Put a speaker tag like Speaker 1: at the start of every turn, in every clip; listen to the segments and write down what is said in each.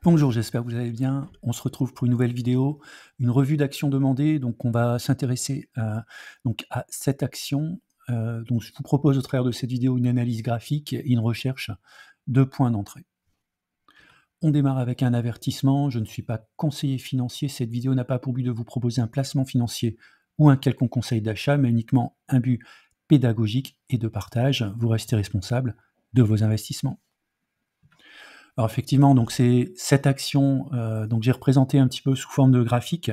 Speaker 1: Bonjour, j'espère que vous allez bien. On se retrouve pour une nouvelle vidéo, une revue d'actions demandées. Donc, on va s'intéresser à cette action. Donc, je vous propose au travers de cette vidéo une analyse graphique et une recherche de points d'entrée. On démarre avec un avertissement. Je ne suis pas conseiller financier. Cette vidéo n'a pas pour but de vous proposer un placement financier ou un quelconque conseil d'achat, mais uniquement un but pédagogique et de partage. Vous restez responsable de vos investissements. Alors effectivement, donc c'est cette action, donc j'ai représenté un petit peu sous forme de graphique.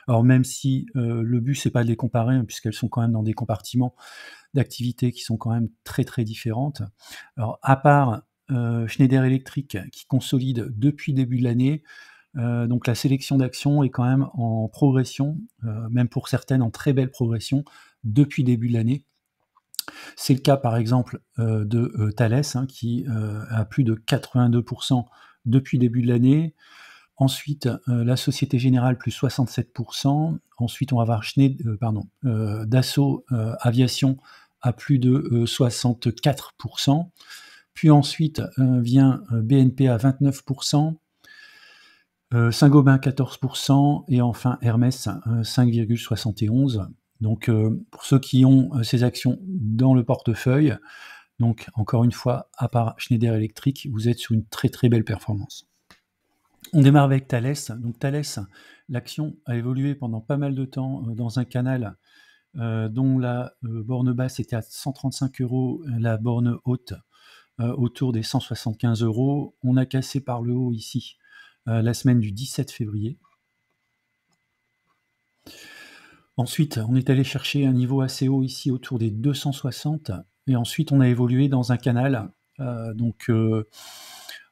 Speaker 1: Alors même si, le but c'est pas de les comparer, hein, puisqu'elles sont quand même dans des compartiments d'activités qui sont quand même très, très différentes. Alors à part, Schneider Electric qui consolide depuis le début de l'année, donc la sélection d'actions est quand même en progression, même pour certaines en très belle progression depuis le début de l'année. C'est le cas par exemple de Thales, hein, qui a plus de 82% depuis le début de l'année. Ensuite, la Société Générale plus 67%. Ensuite, on va avoir Dassault Aviation à plus de 64%. Puis ensuite vient BNP à 29%, Saint-Gobain 14% et enfin Hermès 5,71%. Donc, pour ceux qui ont ces actions dans le portefeuille, donc encore une fois, à part Schneider Electric, vous êtes sur une très très belle performance. On démarre avec Thales. Donc Thales, l'action a évolué pendant pas mal de temps dans un canal dont la borne basse était à 135 €, la borne haute autour des 175 €. On a cassé par le haut ici la semaine du 17 février. Ensuite, on est allé chercher un niveau assez haut ici autour des 260 et ensuite on a évolué dans un canal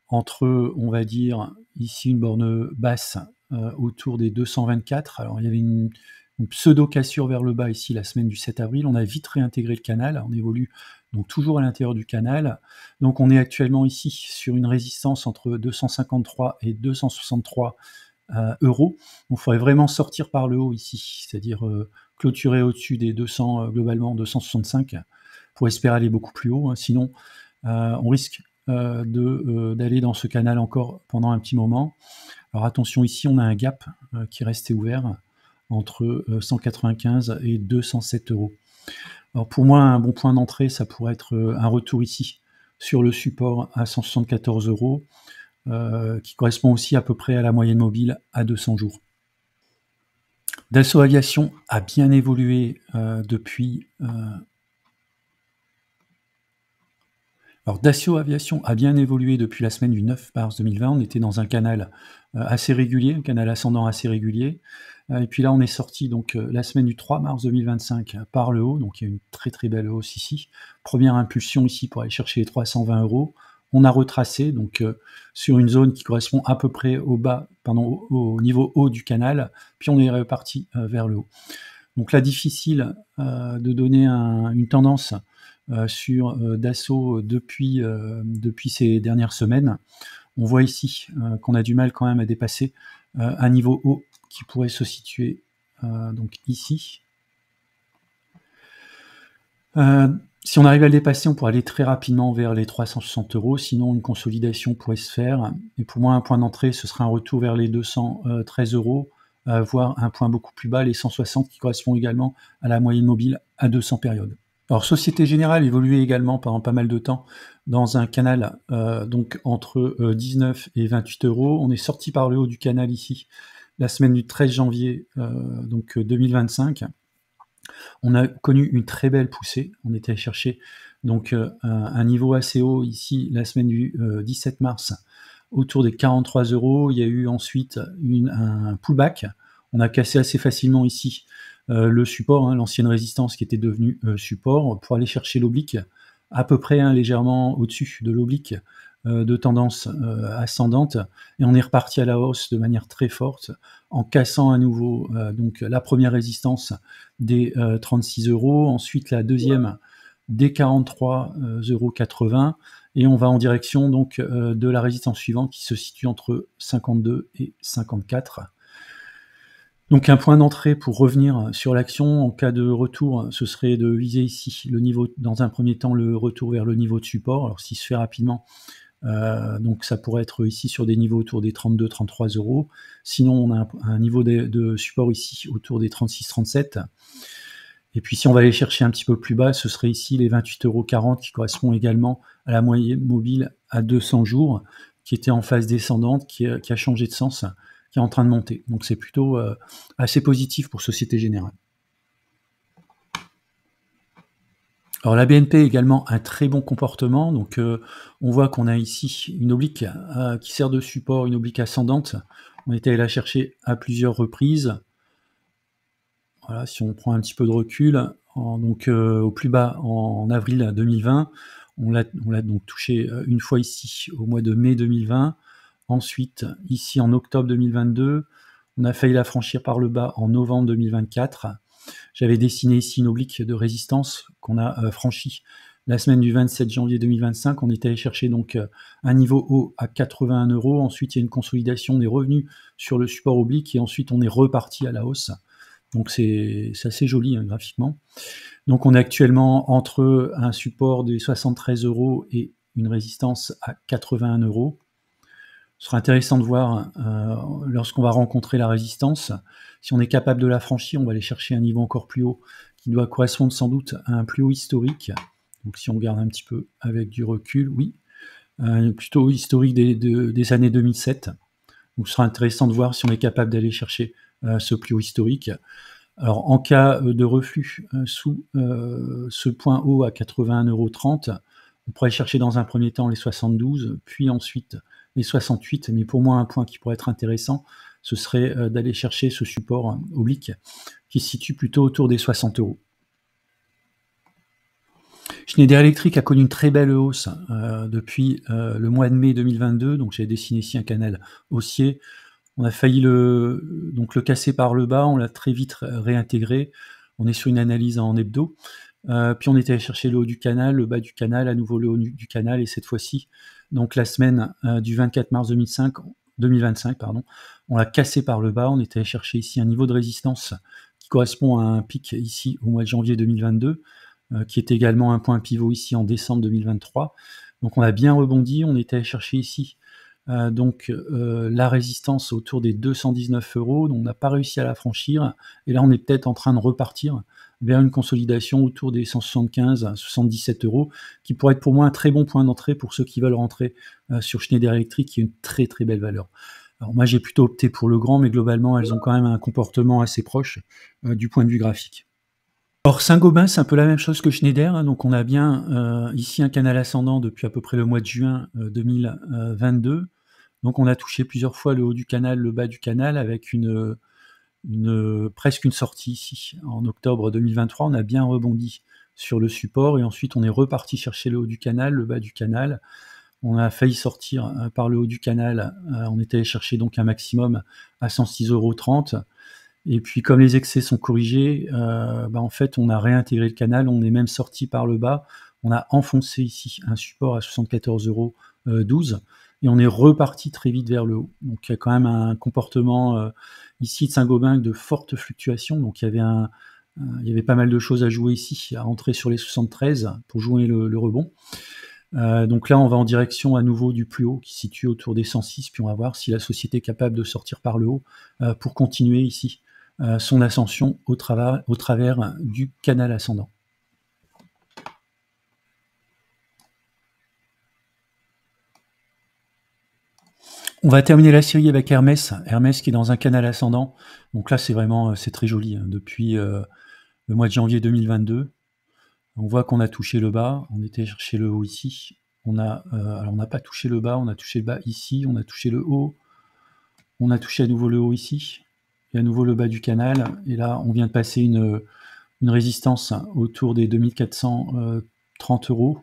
Speaker 1: entre, on va dire, ici une borne basse autour des 224. Alors il y avait une pseudo-cassure vers le bas ici la semaine du 7 avril. On a vite réintégré le canal. On évolue donc toujours à l'intérieur du canal. Donc on est actuellement ici sur une résistance entre 253 et 263 euros. Donc il faudrait vraiment sortir par le haut ici, c'est-à-dire clôturer au-dessus des 200, globalement 265, pour espérer aller beaucoup plus haut. Hein. Sinon, on risque d'aller dans ce canal encore pendant un petit moment. Alors attention, ici on a un gap qui est resté ouvert entre 195 et 207 €. Alors pour moi, un bon point d'entrée, ça pourrait être un retour ici sur le support à 174 €, qui correspond aussi à peu près à la moyenne mobile à 200 jours. Dassault Aviation a bien évolué depuis... Alors Dassault Aviation a bien évolué depuis la semaine du 9 mars 2020. On était dans un canal assez régulier, un canal ascendant assez régulier. Et puis là, on est sorti donc la semaine du 3 mars 2025 par le haut. Donc il y a une très très belle hausse ici. Première impulsion ici pour aller chercher les 320 €. On a retracé donc sur une zone qui correspond à peu près au niveau haut du canal. Puis on est reparti vers le haut. Donc là, difficile de donner une tendance sur Dassault depuis ces dernières semaines. On voit ici qu'on a du mal quand même à dépasser un niveau haut qui pourrait se situer donc ici. Si on arrive à le dépasser, on pourrait aller très rapidement vers les 360 €. Sinon, une consolidation pourrait se faire. Et pour moi, un point d'entrée, ce serait un retour vers les 213 €, voire un point beaucoup plus bas, les 160, qui correspond également à la moyenne mobile à 200 périodes. Alors, Société Générale évoluait également pendant pas mal de temps dans un canal donc entre 19 et 28 €. On est sorti par le haut du canal ici la semaine du 13 janvier 2025. On a connu une très belle poussée. On était allé chercher donc un niveau assez haut ici la semaine du 17 mars autour des 43 €. Il y a eu ensuite un pullback. On a cassé assez facilement ici le support, hein, l'ancienne résistance qui était devenue support, pour aller chercher l'oblique à peu près légèrement au-dessus de l'oblique de tendance ascendante, et on est reparti à la hausse de manière très forte en cassant à nouveau donc la première résistance des 36 €, ensuite la deuxième des 43,80 €, et on va en direction donc de la résistance suivante qui se situe entre 52 et 54. Donc un point d'entrée pour revenir sur l'action en cas de retour, ce serait de viser ici le niveau, dans un premier temps, le retour vers le niveau de support. Alors s'il se fait rapidement, Donc ça pourrait être ici sur des niveaux autour des 32-33 €. Sinon, on a un niveau de support ici autour des 36-37. Et puis si on va aller chercher un petit peu plus bas, ce serait ici les 28,40 € qui correspond également à la moyenne mobile à 200 jours, qui était en phase descendante, qui a changé de sens, qui est en train de monter. Donc c'est plutôt assez positif pour Société Générale. Alors la BNP également un très bon comportement, donc on voit qu'on a ici une oblique qui sert de support, une oblique ascendante. On était allé la chercher à plusieurs reprises. Voilà, si on prend un petit peu de recul, au plus bas en avril 2020, on l'a donc touché une fois ici au mois de mai 2020. Ensuite, ici en octobre 2022, on a failli la franchir par le bas en novembre 2024. J'avais dessiné ici une oblique de résistance qu'on a franchie la semaine du 27 janvier 2025. On était allé chercher donc un niveau haut à 81 €. Ensuite, il y a une consolidation, on est revenu sur le support oblique et ensuite on est reparti à la hausse. Donc c'est assez joli graphiquement. Donc on est actuellement entre un support de 73 € et une résistance à 81 €. Ce sera intéressant de voir lorsqu'on va rencontrer la résistance. Si on est capable de la franchir, on va aller chercher un niveau encore plus haut qui doit correspondre sans doute à un plus haut historique. Donc si on regarde un petit peu avec du recul, oui, plutôt historique des années 2007. Donc ce sera intéressant de voir si on est capable d'aller chercher ce plus haut historique. Alors en cas de reflux sous ce point haut à 81,30 €, on pourrait chercher dans un premier temps les 72, puis ensuite les 68, mais pour moi un point qui pourrait être intéressant, ce serait d'aller chercher ce support oblique qui se situe plutôt autour des 60 €. Schneider Electric a connu une très belle hausse depuis le mois de mai 2022, donc j'ai dessiné ici un canal haussier. On a failli le casser par le bas, on l'a très vite réintégré. On est sur une analyse en hebdo. Puis on était allé chercher le haut du canal, le bas du canal, à nouveau le haut du canal, et cette fois-ci, donc la semaine du 24 mars 2025, on l'a cassé par le bas. On était allé chercher ici un niveau de résistance qui correspond à un pic ici au mois de janvier 2022, qui est également un point pivot ici en décembre 2023. Donc on a bien rebondi, on était allé chercher ici la résistance autour des 219 €, donc on n'a pas réussi à la franchir, et là on est peut-être en train de repartir vers une consolidation autour des 175 à 77 €, qui pourrait être pour moi un très bon point d'entrée pour ceux qui veulent rentrer sur Schneider Electric, qui est une très très belle valeur. Alors moi j'ai plutôt opté pour le grand, mais globalement elles ont quand même un comportement assez proche du point de vue graphique. Or Saint-Gobain, c'est un peu la même chose que Schneider, donc on a bien ici un canal ascendant depuis à peu près le mois de juin 2022. Donc on a touché plusieurs fois le haut du canal, le bas du canal, avec presque une sortie ici. En octobre 2023, on a bien rebondi sur le support et ensuite on est reparti chercher le haut du canal, le bas du canal. On a failli sortir par le haut du canal, on était allé chercher donc un maximum à 106,30 €. Et puis comme les excès sont corrigés, en fait on a réintégré le canal, on est même sorti par le bas, on a enfoncé ici un support à 74,12 € et on est reparti très vite vers le haut. Donc il y a quand même un comportement ici de Saint-Gobain de fortes fluctuations, donc il y avait pas mal de choses à jouer ici, à rentrer sur les 73 pour jouer le rebond. Donc là on va en direction à nouveau du plus haut qui se situe autour des 106, puis on va voir si la société est capable de sortir par le haut pour continuer ici son ascension au travers du canal ascendant. On va terminer la série avec Hermès qui est dans un canal ascendant. Donc là c'est vraiment c'est très joli depuis le mois de janvier 2022. On voit qu'on a touché le bas, on était chercher le haut ici. Alors on n'a pas touché le bas, on a touché le bas ici, on a touché le haut, on a touché à nouveau le haut ici, et à nouveau le bas du canal. Et là on vient de passer une résistance autour des 2430 €.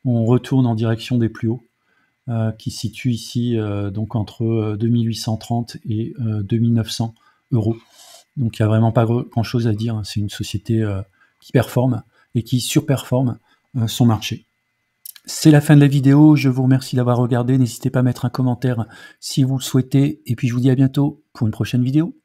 Speaker 1: On retourne en direction des plus hauts, qui se situe ici donc entre 2830 et 2900 €. Donc il n'y a vraiment pas grand chose à dire, c'est une société qui performe et qui surperforme son marché. C'est la fin de la vidéo, je vous remercie d'avoir regardé, n'hésitez pas à mettre un commentaire si vous le souhaitez, et puis je vous dis à bientôt pour une prochaine vidéo.